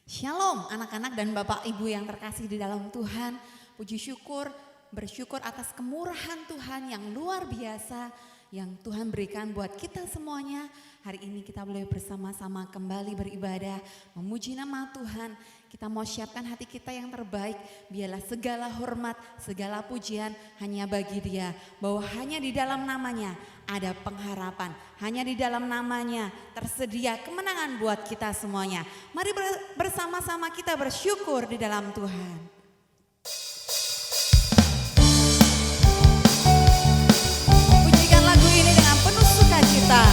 Shalom anak-anak dan bapak ibu yang terkasih di dalam Tuhan. Puji syukur, bersyukur atas kemurahan Tuhan yang luar biasa yang Tuhan berikan buat kita semuanya. Hari ini kita boleh bersama-sama kembali beribadah, memuji nama Tuhan. Kita mau siapkan hati kita yang terbaik, biarlah segala hormat, segala pujian hanya bagi Dia. Bahwa hanya di dalam namanya ada pengharapan, hanya di dalam namanya tersedia kemenangan buat kita semuanya. Mari bersama-sama kita bersyukur di dalam Tuhan. Pujikan lagu ini dengan penuh sukacita.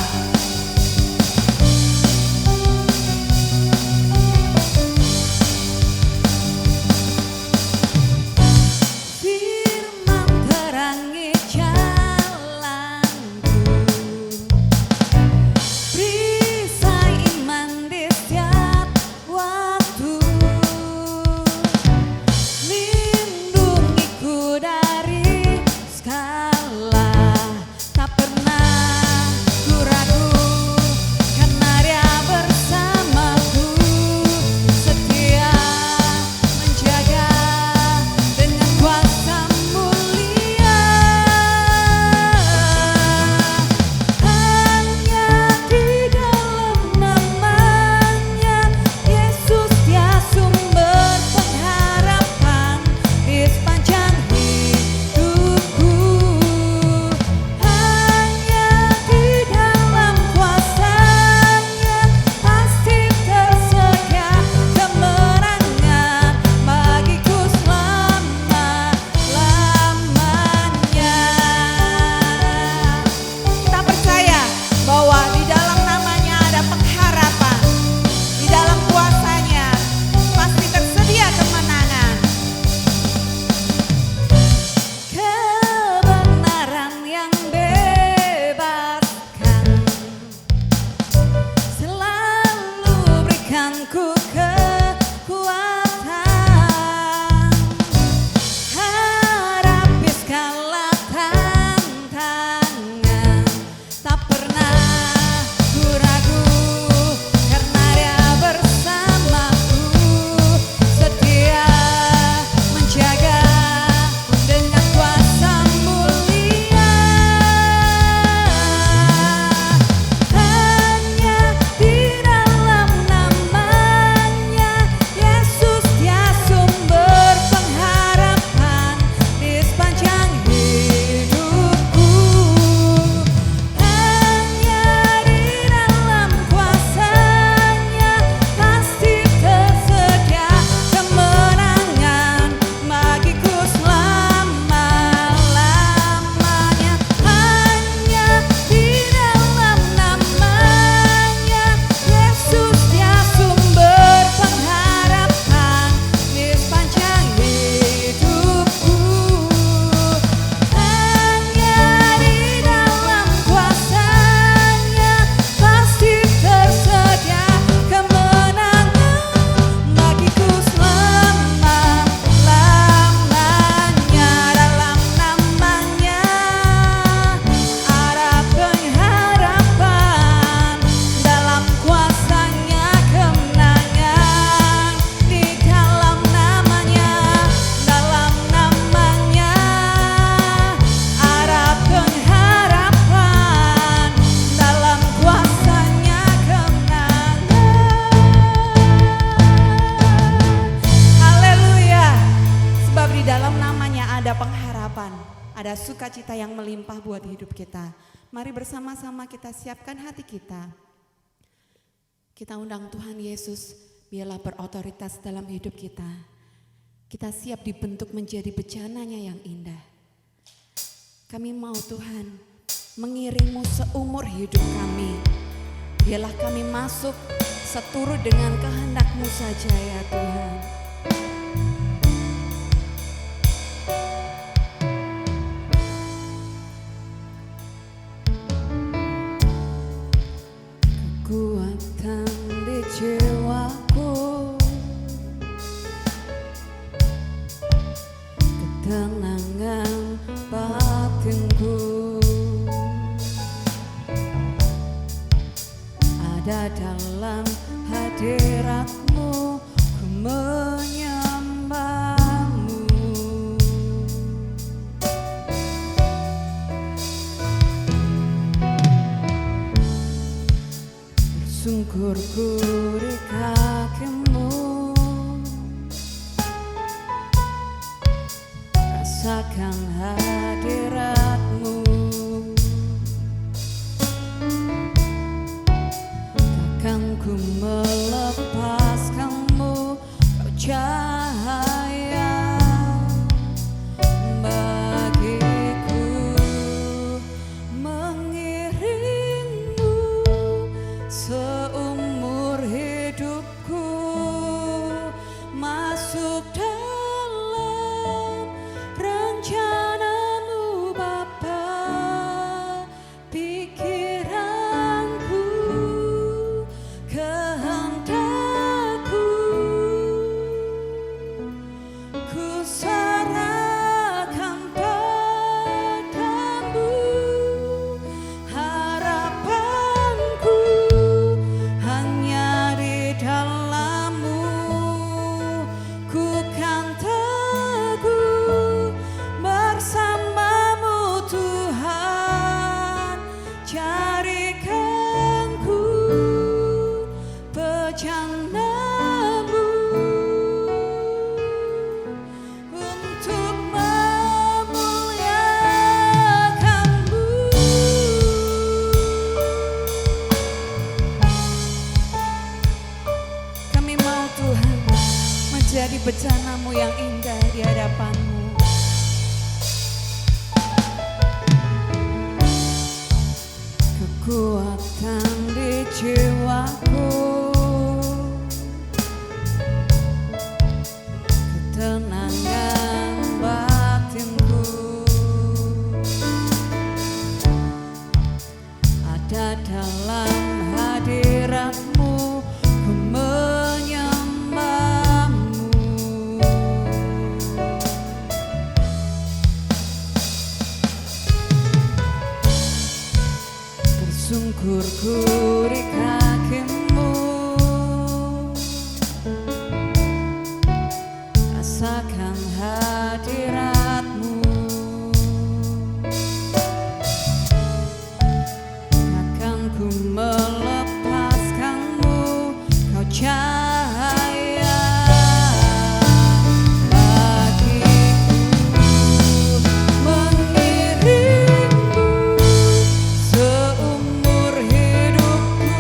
Ada sukacita yang melimpah buat hidup kita. Mari bersama-sama kita siapkan hati kita. Kita undang Tuhan Yesus, biarlah berotoritas dalam hidup kita. Kita siap dibentuk menjadi bejananya yang indah. Kami mau Tuhan mengiringmu seumur hidup kami. Biarlah kami masuk seturut dengan kehendak-Mu saja ya Tuhan. Kekuatan di jiwaku, ketenangan batinku ada dalam hadirat-Mu menyembahmu. Bersungkurku di kakimu, rasakan hadiratmu. Takkan ku melepaskanmu, kau cahaya bagiku. Mengiringmu seumur hidupku, masuk dalam rencanamu Bapa. Pikiranku, kehendakku, ku serahkan padamu. Harapanku hanya di dalam-Mu, ku kan teguh bersama-Mu Tuhan. Jadikan ku pejana-Mu untuk memuliakan-Mu. Kami mau Tuhan menjadi bejana-Mu yang indah di hadapan-Mu. Kekuatan di jiwaku, ketenangan batinku, ada dalam hadirat-Mu. Ku menyembah-Mu. Bersungkurku di kaki-Mu, rasakan hadirat-Mu. Takkan ku melepaskan-Mu, kau cahaya bagiku. Mengiringmu seumur hidupku,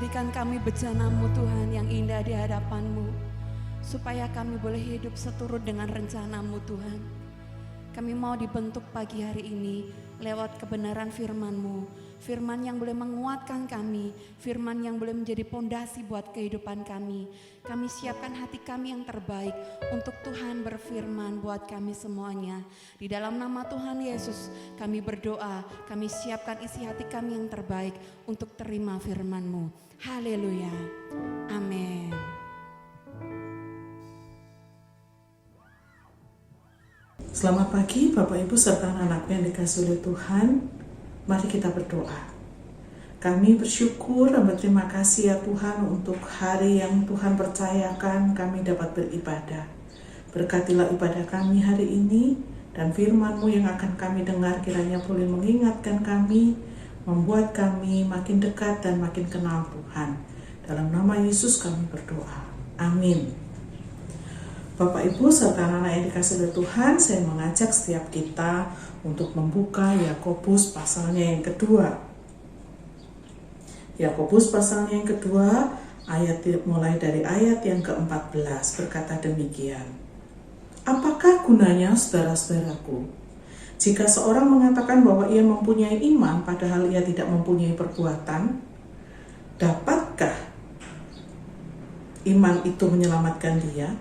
jadikan kami bejana-Mu Tuhan yang indah di hadapan-Mu, supaya kami boleh hidup seturut dengan rencana-Mu Tuhan. Kami mau dibentuk pagi hari ini lewat kebenaran firman-Mu, firman yang boleh menguatkan kami, firman yang boleh menjadi pondasi buat kehidupan kami. Kami siapkan hati kami yang terbaik untuk Tuhan berfirman buat kami semuanya. Di dalam nama Tuhan Yesus kami berdoa, kami siapkan isi hati kami yang terbaik untuk terima firman-Mu. Haleluya, amin. Selamat pagi Bapak Ibu serta anak-anakku yang dikasihi oleh Tuhan. Mari kita berdoa. Kami bersyukur dan berterima kasih ya Tuhan untuk hari yang Tuhan percayakan kami dapat beribadah. Berkatilah ibadah kami hari ini dan firman-Mu yang akan kami dengar kiranya boleh mengingatkan kami, membuat kami makin dekat dan makin kenal Tuhan. Dalam nama Yesus kami berdoa. Amin. Bapak Ibu serta anak-anak yang dikasihi oleh Tuhan, saya mengajak setiap kita untuk membuka Yakobus pasalnya yang kedua. Yakobus pasalnya yang kedua, mulai dari ayat yang ke-14 berkata demikian. Apakah gunanya saudara-saudaraku, jika seorang mengatakan bahwa ia mempunyai iman padahal ia tidak mempunyai perbuatan? Dapatkah iman itu menyelamatkan dia?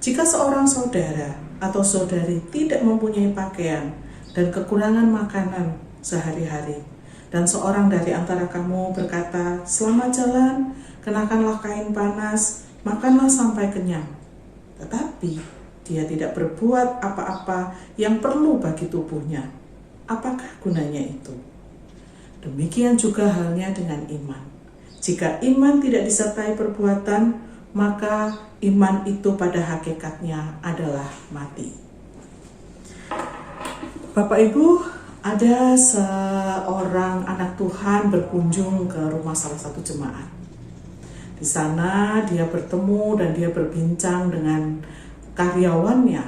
Jika seorang saudara atau saudari tidak mempunyai pakaian dan kekurangan makanan sehari-hari, dan seorang dari antara kamu berkata, "Selamat jalan, kenakanlah kain panas, makanlah sampai kenyang," tetapi dia tidak berbuat apa-apa yang perlu bagi tubuhnya, apakah gunanya itu? Demikian juga halnya dengan iman. Jika iman tidak disertai perbuatan, maka iman itu pada hakikatnya adalah mati. Bapak Ibu, ada seorang anak Tuhan berkunjung ke rumah salah satu jemaat. Di sana dia bertemu dan dia berbincang dengan karyawannya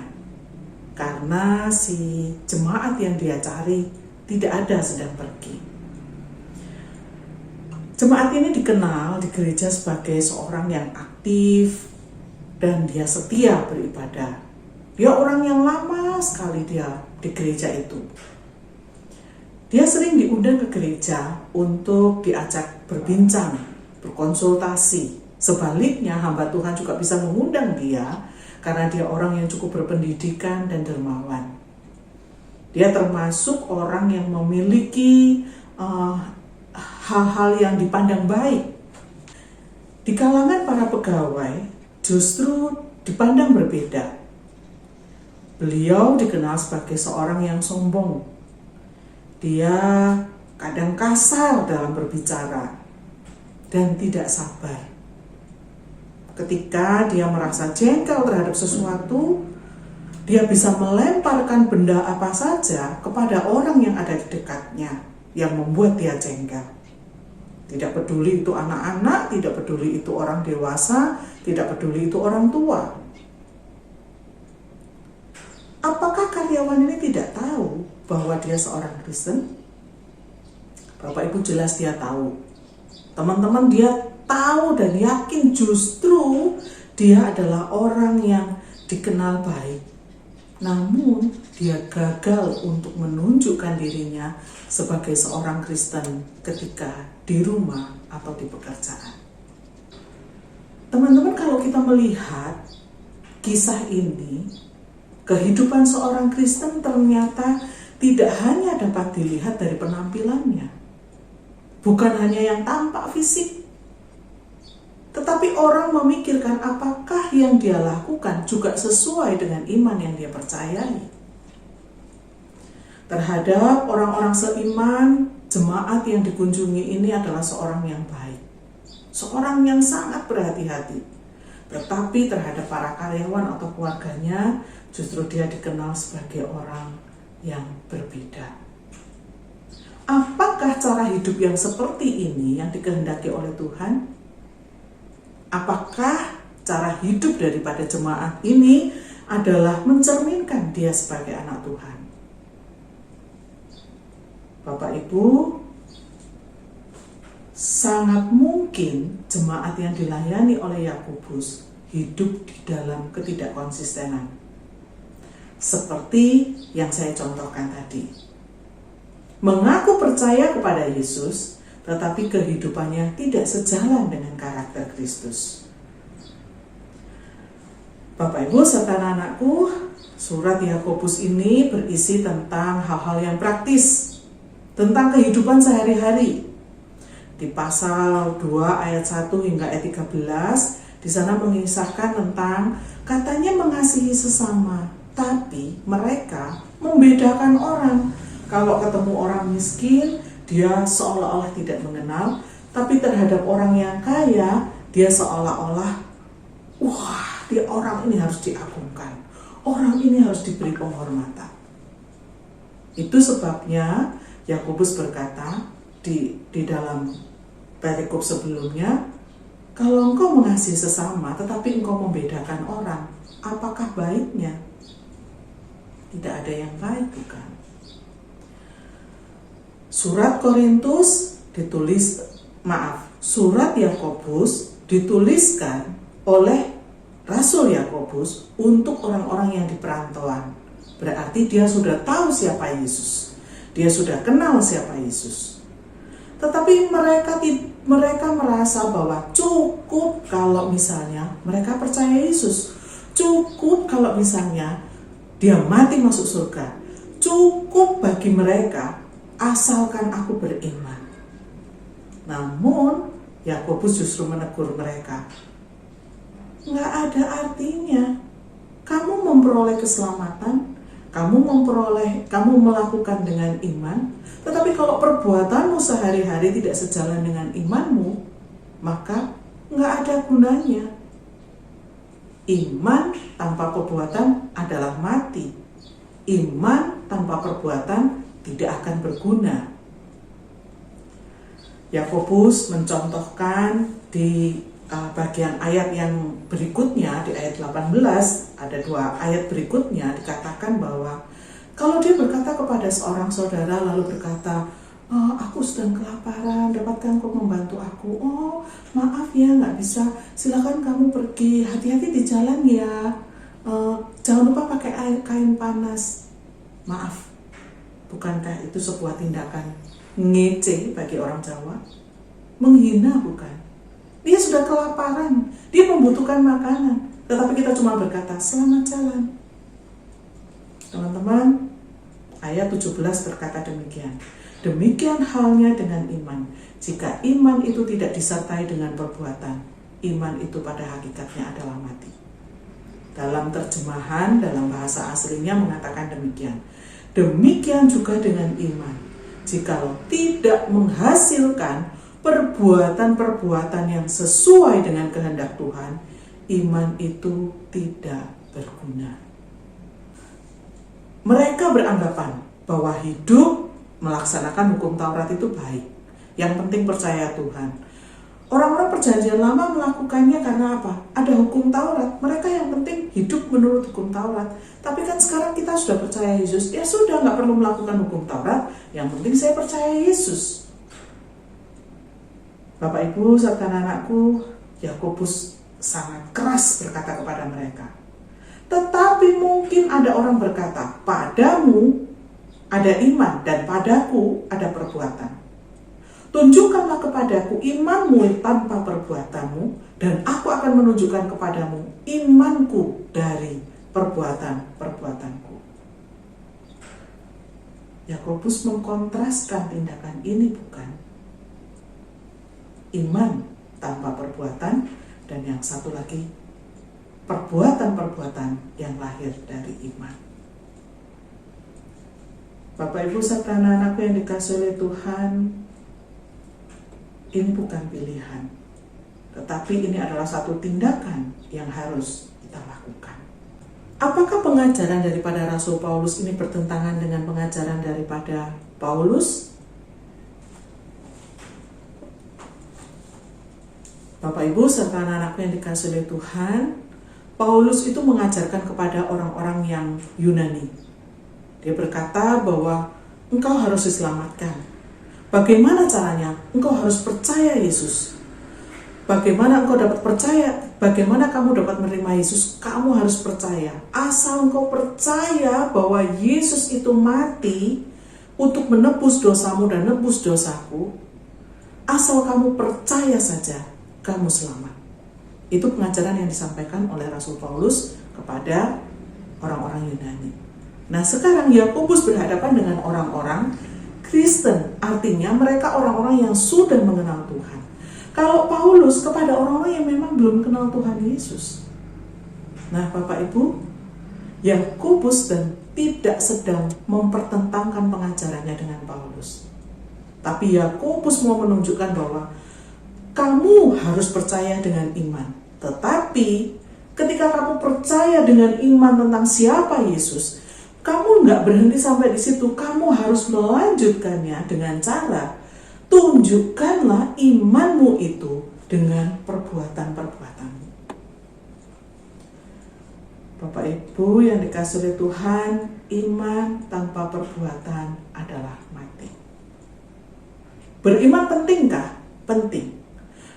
karena si jemaat yang dia cari tidak ada, sedang pergi. Jemaat ini dikenal di gereja sebagai seorang yang aktif dan dia setia beribadah. Dia orang yang lama sekali dia di gereja itu. Dia sering diundang ke gereja untuk diajak berbincang, berkonsultasi. Sebaliknya hamba Tuhan juga bisa mengundang dia karena dia orang yang cukup berpendidikan dan dermawan. Dia termasuk orang yang memiliki hal-hal yang dipandang baik. Di kalangan para pegawai justru dipandang berbeda. Beliau dikenal sebagai seorang yang sombong. Dia kadang kasar dalam berbicara dan tidak sabar. Ketika dia merasa jengkel terhadap sesuatu, dia bisa melemparkan benda apa saja kepada orang yang ada di dekatnya yang membuat dia jengkel. Tidak peduli itu anak-anak, tidak peduli itu orang dewasa, tidak peduli itu orang tua. Apakah karyawan ini tidak tahu bahwa dia seorang Kristen? Bapak Ibu jelas dia tahu. Teman-teman, dia tahu dan yakin justru dia adalah orang yang dikenal baik. Namun dia gagal untuk menunjukkan dirinya sebagai seorang Kristen ketika di rumah atau di pekerjaan. Teman-teman, kalau kita melihat kisah ini, kehidupan seorang Kristen ternyata tidak hanya dapat dilihat dari penampilannya, bukan hanya yang tampak fisik, tetapi orang memikirkan apakah yang dia lakukan juga sesuai dengan iman yang dia percayai. Terhadap orang-orang seiman, jemaat yang dikunjungi ini adalah seorang yang baik, seorang yang sangat berhati-hati. Tetapi terhadap para karyawan atau keluarganya, justru dia dikenal sebagai orang yang berbeda. Apakah cara hidup yang seperti ini yang dikehendaki oleh Tuhan? Apakah cara hidup daripada jemaat ini adalah mencerminkan dia sebagai anak Tuhan? Bapak Ibu, sangat mungkin jemaat yang dilayani oleh Yakobus hidup di dalam ketidakkonsistenan. Seperti yang saya contohkan tadi. Mengaku percaya kepada Yesus, tetapi kehidupannya tidak sejalan dengan karakter Kristus. Bapak Ibu serta anak-anakku, surat Yakobus ini berisi tentang hal-hal yang praktis, tentang kehidupan sehari-hari. Di pasal 2 ayat 1 hingga ayat 13, di sana mengisahkan tentang katanya mengasihi sesama, tapi mereka membedakan orang. Kalau ketemu orang miskin, dia seolah-olah tidak mengenal, tapi terhadap orang yang kaya, dia seolah-olah, wah, dia orang ini harus diagungkan, orang ini harus diberi penghormatan. Itu sebabnya Yakobus berkata di dalam perikop sebelumnya, kalau engkau mengasihi sesama tetapi engkau membedakan orang, apakah baiknya? Tidak ada yang baik, bukan? Surat Yakobus dituliskan oleh Rasul Yakobus untuk orang-orang yang di perantauan. Berarti dia sudah tahu siapa Yesus. Dia sudah kenal siapa Yesus. Tetapi mereka merasa bahwa cukup kalau misalnya mereka percaya Yesus. Cukup kalau misalnya dia mati masuk surga. Cukup bagi mereka asalkan aku beriman. Namun Yakobus justru menegur mereka. Nggak ada artinya. Kamu memperoleh keselamatan, kamu melakukan dengan iman, tetapi kalau perbuatanmu sehari-hari tidak sejalan dengan imanmu, maka nggak ada gunanya. Iman tanpa perbuatan adalah mati. Iman tanpa perbuatan tidak akan berguna. Yakobus mencontohkan di bagian ayat yang berikutnya, di ayat 18, ada 2 ayat berikutnya dikatakan bahwa kalau dia berkata kepada seorang saudara lalu berkata, aku sedang kelaparan, dapatkah engkau membantu aku? Oh, maaf ya, nggak bisa, silakan kamu pergi, hati-hati di jalan ya, jangan lupa pakai kain panas. Maaf, bukankah itu sebuah tindakan ngece bagi orang Jawa? Menghina, bukan? Dia sudah kelaparan, dia membutuhkan makanan, tetapi kita cuma berkata, selamat jalan. Teman-teman, ayat 17 berkata demikian. Demikian halnya dengan iman. Jika iman itu tidak disertai dengan perbuatan, iman itu pada hakikatnya adalah mati. Dalam terjemahan, dalam bahasa aslinya mengatakan demikian. Demikian juga dengan iman. Jikalau tidak menghasilkan perbuatan-perbuatan yang sesuai dengan kehendak Tuhan, iman itu tidak berguna. Mereka beranggapan bahwa hidup melaksanakan hukum Taurat itu baik. Yang penting percaya Tuhan. Orang-orang perjanjian lama melakukannya karena apa? Ada hukum Taurat. Mereka yang penting hidup menurut hukum Taurat. Tapi kan sekarang kita sudah percaya Yesus. Ya sudah, gak perlu melakukan hukum Taurat. Yang penting saya percaya Yesus. Bapak Ibu serta anak-anakku, Yakobus sangat keras berkata kepada mereka. Tetapi mungkin ada orang berkata, padamu ada iman dan padaku ada perbuatan. Tunjukkanlah kepadaku imanmu tanpa perbuatanmu, dan aku akan menunjukkan kepadamu imanku dari perbuatan-perbuatanku. Yakobus mengkontraskan tindakan ini, bukan? Iman tanpa perbuatan, dan yang satu lagi perbuatan-perbuatan yang lahir dari iman. Bapak Ibu serta anak-anakku yang dikasihi oleh Tuhan, ini bukan pilihan, tetapi ini adalah satu tindakan yang harus kita lakukan. Apakah pengajaran daripada Rasul Paulus ini bertentangan dengan pengajaran daripada Paulus? Bapak Ibu serta anak-anakku yang dikasihi oleh Tuhan, Paulus itu mengajarkan kepada orang-orang yang Yunani. Dia berkata bahwa engkau harus diselamatkan. Bagaimana caranya? Engkau harus percaya Yesus. Bagaimana engkau dapat percaya? Bagaimana kamu dapat menerima Yesus? Kamu harus percaya. Asal engkau percaya bahwa Yesus itu mati untuk menebus dosamu dan nebus dosaku, asal kamu percaya saja, kamu selamat. Itu pengajaran yang disampaikan oleh Rasul Paulus kepada orang-orang Yunani. Nah, sekarang Yakobus berhadapan dengan orang-orang Kristen, artinya mereka orang-orang yang sudah mengenal Tuhan. Kalau Paulus kepada orang-orang yang memang belum kenal Tuhan Yesus. Nah, Bapak Ibu, Yakobus dan tidak sedang mempertentangkan pengajarannya dengan Paulus. Tapi Yakobus mau menunjukkan bahwa kamu harus percaya dengan iman. Tetapi ketika kamu percaya dengan iman tentang siapa Yesus, kamu nggak berhenti sampai di situ. Kamu harus melanjutkannya dengan cara tunjukkanlah imanmu itu dengan perbuatan-perbuatanmu. Bapak Ibu yang dikasihi oleh Tuhan, iman tanpa perbuatan adalah mati. Beriman pentingkah? Penting.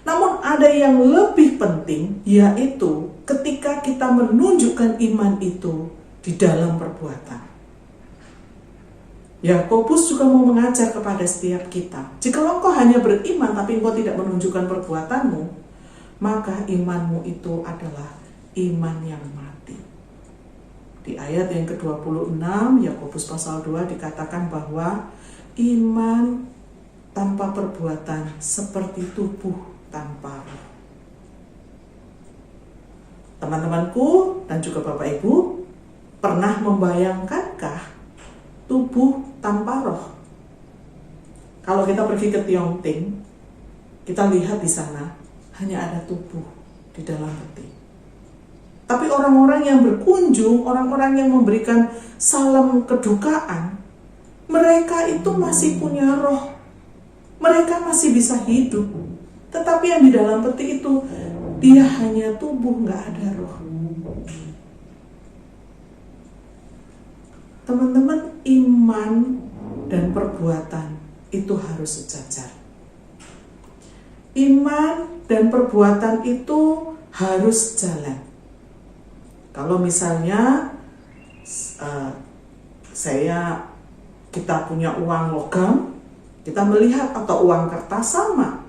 Namun ada yang lebih penting, yaitu ketika kita menunjukkan iman itu di dalam perbuatan. Yakobus juga mau mengajar kepada setiap kita. Jika engkau hanya beriman tapi engkau tidak menunjukkan perbuatanmu, maka imanmu itu adalah iman yang mati. Di ayat yang ke-26 Yakobus pasal 2 dikatakan bahwa iman tanpa perbuatan seperti tubuh tanpa roh. Teman-temanku dan juga Bapak Ibu, pernah membayangkankah tubuh tanpa roh? Kalau kita pergi ke Tiongting, kita lihat di sana hanya ada tubuh di dalam peti. Tapi orang-orang yang berkunjung, orang-orang yang memberikan salam kedukaan, mereka itu masih punya roh. Mereka masih bisa hidup. Tetapi yang di dalam peti itu, dia hanya tubuh, nggak ada roh. Teman-teman, iman dan perbuatan itu harus sejajar. Iman dan perbuatan itu harus jalan. Kalau misalnya kita punya uang logam, kita melihat atau uang kertas sama,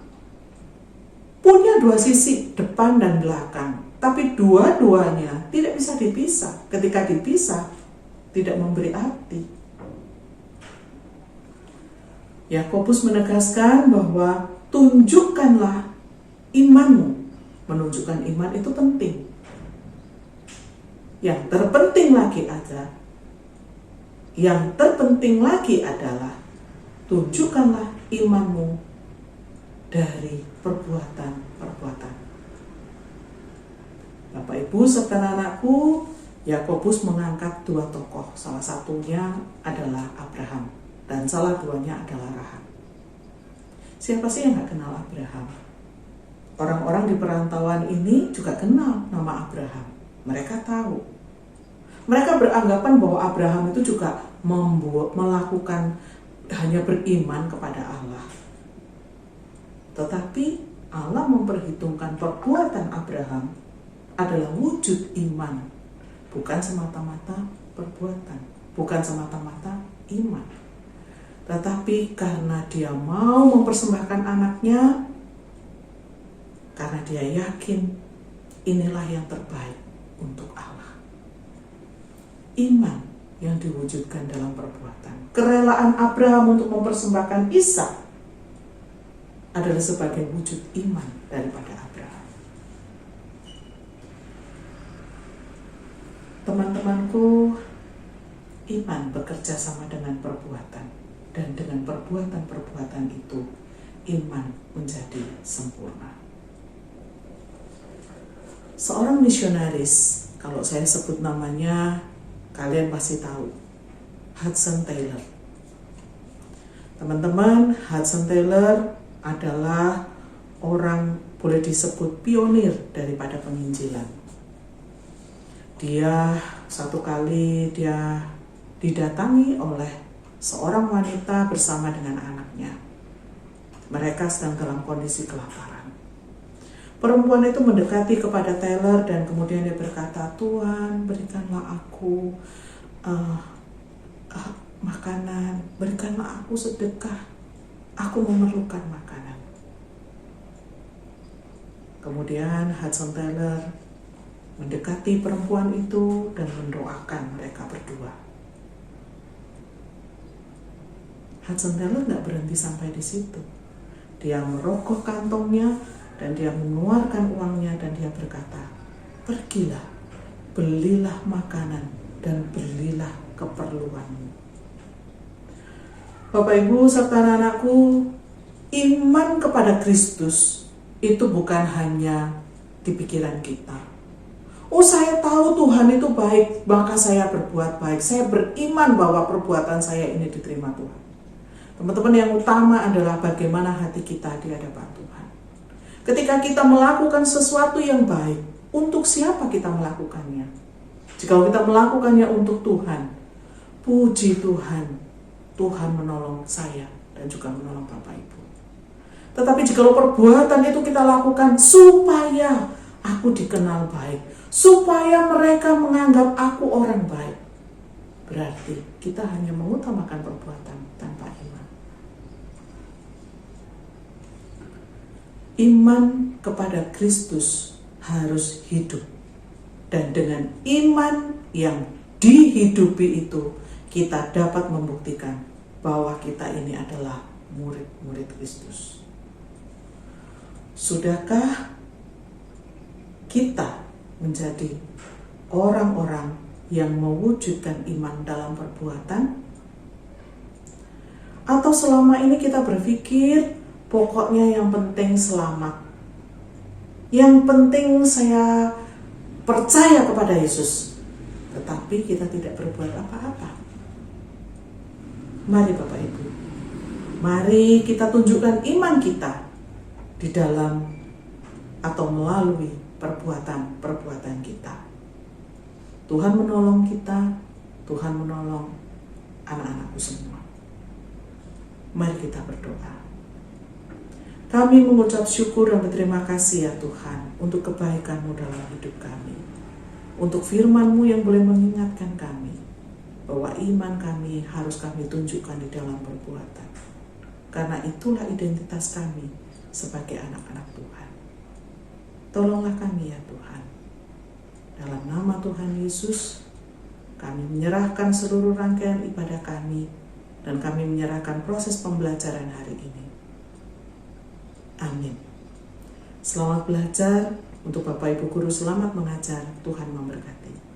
punya dua sisi, depan dan belakang, tapi dua-duanya tidak bisa dipisah. Ketika dipisah, tidak memberi arti. Yakobus menegaskan bahwa tunjukkanlah imanmu. Menunjukkan iman itu penting. Yang terpenting lagi adalah tunjukkanlah imanmu dari perbuatan-perbuatan. Bapak Ibu serta anakku, Yakobus mengangkat dua tokoh. Salah satunya adalah Abraham dan salah duanya adalah Rahab. Siapa sih yang gak kenal Abraham? Orang-orang di perantauan ini juga kenal nama Abraham. Mereka tahu. Mereka beranggapan bahwa Abraham itu juga melakukan hanya beriman kepada Allah. Tetapi Allah memperhitungkan perbuatan Abraham adalah wujud iman, bukan semata-mata perbuatan, bukan semata-mata iman. Tetapi karena dia mau mempersembahkan anaknya, karena dia yakin inilah yang terbaik untuk Allah. Iman yang diwujudkan dalam perbuatan. Kerelaan Abraham untuk mempersembahkan Ishak adalah sebagai wujud iman daripada Abraham. Teman-temanku, iman bekerja sama dengan perbuatan, dan dengan perbuatan-perbuatan itu iman menjadi sempurna. Seorang misionaris, kalau saya sebut namanya, kalian pasti tahu, Hudson Taylor. Teman-teman, Hudson Taylor adalah orang boleh disebut pionir daripada penginjilan. Satu kali dia didatangi oleh seorang wanita bersama dengan anaknya. Mereka sedang dalam kondisi kelaparan. Perempuan itu mendekati kepada teller dan kemudian dia berkata, "Tuhan, berikanlah aku makanan, berikanlah aku sedekah, aku memerlukan makanan." Kemudian Hudson Taylor mendekati perempuan itu dan mendoakan mereka berdua. Hudson Taylor tidak berhenti sampai di situ. Dia merogoh kantongnya dan dia mengeluarkan uangnya dan dia berkata, "Pergilah, belilah makanan dan belilah keperluanmu." Bapak, Ibu, serta anak-anakku, iman kepada Kristus itu bukan hanya di pikiran kita. Oh, saya tahu Tuhan itu baik, maka saya berbuat baik. Saya beriman bahwa perbuatan saya ini diterima Tuhan. Teman-teman, yang utama adalah bagaimana hati kita di hadapan Tuhan. Ketika kita melakukan sesuatu yang baik, untuk siapa kita melakukannya? Jika kita melakukannya untuk Tuhan, puji Tuhan, Tuhan menolong saya dan juga menolong Bapak Ibu. Tetapi jika perbuatan itu kita lakukan supaya aku dikenal baik, supaya mereka menganggap aku orang baik, berarti kita hanya mengutamakan perbuatan tanpa iman. Iman kepada Kristus harus hidup. Dan dengan iman yang dihidupi itu, kita dapat membuktikan bahwa kita ini adalah murid-murid Kristus. Sudahkah kita menjadi orang-orang yang mewujudkan iman dalam perbuatan? Atau selama ini kita berpikir, pokoknya yang penting selamat. Yang penting saya percaya kepada Yesus. Tetapi kita tidak berbuat apa-apa. Mari Bapak Ibu, mari kita tunjukkan iman kita di dalam atau melalui perbuatan-perbuatan kita. Tuhan menolong kita, Tuhan menolong anak-anakku semua. Mari kita berdoa. Kami mengucap syukur dan berterima kasih ya Tuhan untuk kebaikan-Mu dalam hidup kami. Untuk firman-Mu yang boleh mengingatkan kami bahwa iman kami harus kami tunjukkan di dalam perbuatan. Karena itulah identitas kami sebagai anak-anak Tuhan. Tolonglah kami ya Tuhan. Dalam nama Tuhan Yesus, kami menyerahkan seluruh rangkaian ibadah kami dan kami menyerahkan proses pembelajaran hari ini. Amin. Selamat belajar. Untuk Bapak Ibu Guru, selamat mengajar. Tuhan memberkati.